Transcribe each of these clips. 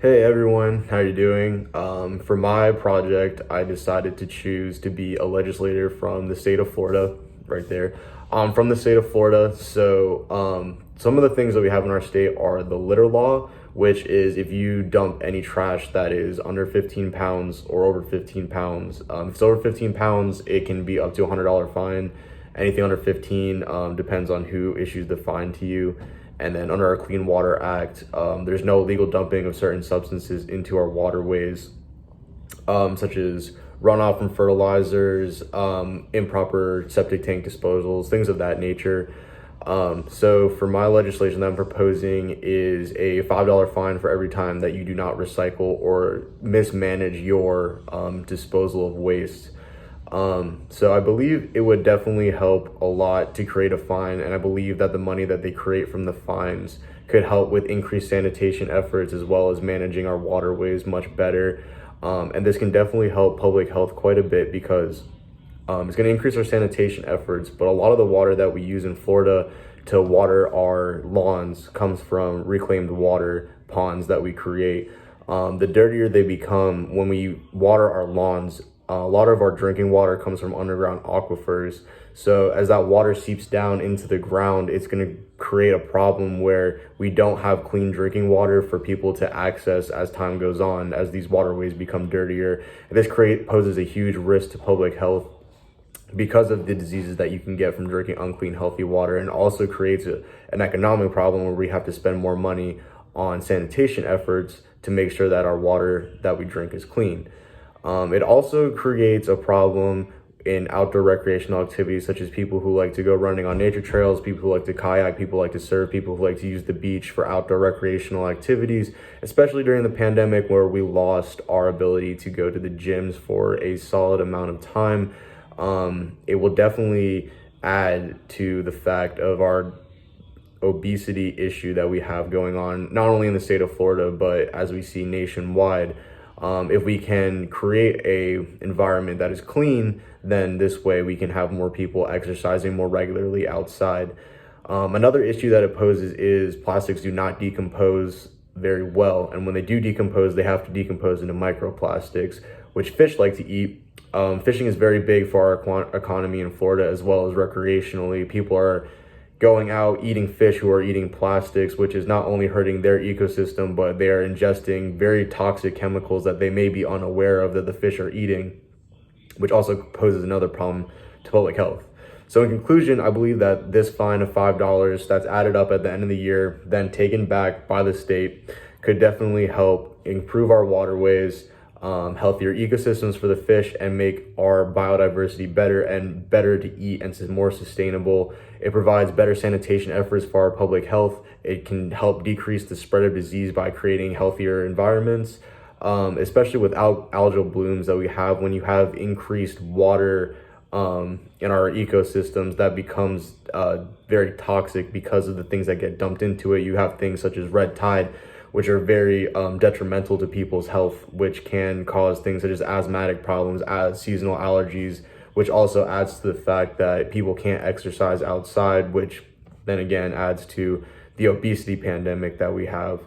Hey everyone, how you doing? For my project, I decided to choose to be a legislator from the state of Florida, right there. From the state of Florida. Some of the things that we have in our state are the litter law, which is if you dump any trash that is under 15 pounds or over 15 pounds. If it's over 15 pounds, it can be up to $100 fine. Anything under 15 depends on who issues the fine to you. And then under our Clean Water Act, there's no illegal dumping of certain substances into our waterways, such as runoff from fertilizers, improper septic tank disposals, things of that nature. So for my legislation that I'm proposing is a $5 fine for every time that you do not recycle or mismanage your disposal of waste. So I believe it would definitely help a lot to create a fine, and I believe that the money that they create from the fines could help with increased sanitation efforts as well as managing our waterways much better. And this can definitely help public health quite a bit because it's going to increase our sanitation efforts, but a lot of the water that we use in Florida to water our lawns comes from reclaimed water ponds that we create. The dirtier they become when we water our lawns, a lot of our drinking water comes from underground aquifers. So as that water seeps down into the ground, it's going to create a problem where we don't have clean drinking water for people to access as time goes on, as these waterways become dirtier. And this poses a huge risk to public health because of the diseases that you can get from drinking unclean, healthy water, and also creates an economic problem where we have to spend more money on sanitation efforts to make sure that our water that we drink is clean. It also creates a problem in outdoor recreational activities, such as people who like to go running on nature trails, people who like to kayak, people who like to surf, people who like to use the beach for outdoor recreational activities, especially during the pandemic where we lost our ability to go to the gyms for a solid amount of time. It will definitely add to the fact of our obesity issue that we have going on, not only in the state of Florida, but as we see nationwide. If we can create a environment that is clean, then this way we can have more people exercising more regularly outside. Another issue that it poses is plastics do not decompose very well. And when they do decompose, they have to decompose into microplastics, which fish like to eat. Fishing is very big for our economy in Florida as well as recreationally. People are going out eating fish who are eating plastics, which is not only hurting their ecosystem, but they are ingesting very toxic chemicals that they may be unaware of that the fish are eating, which also poses another problem to public health. So in conclusion, I believe that this fine of $5 that's added up at the end of the year, then taken back by the state, could definitely help improve our waterways, healthier ecosystems for the fish, and make our biodiversity better and better to eat and more sustainable. It provides better sanitation efforts for our public health. It can help decrease the spread of disease by creating healthier environments, especially with algal blooms that we have. When you have increased water in our ecosystems, that becomes very toxic because of the things that get dumped into it. You have things such as red tide, which are very detrimental to people's health, which can cause things such as asthmatic problems, as seasonal allergies, which also adds to the fact that people can't exercise outside, which then again adds to the obesity pandemic that we have.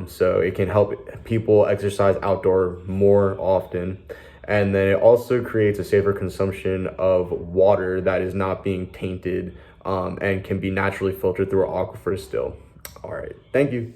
So it can help people exercise outdoor more often. And then it also creates a safer consumption of water that is not being tainted and can be naturally filtered through our aquifers still. All right, thank you.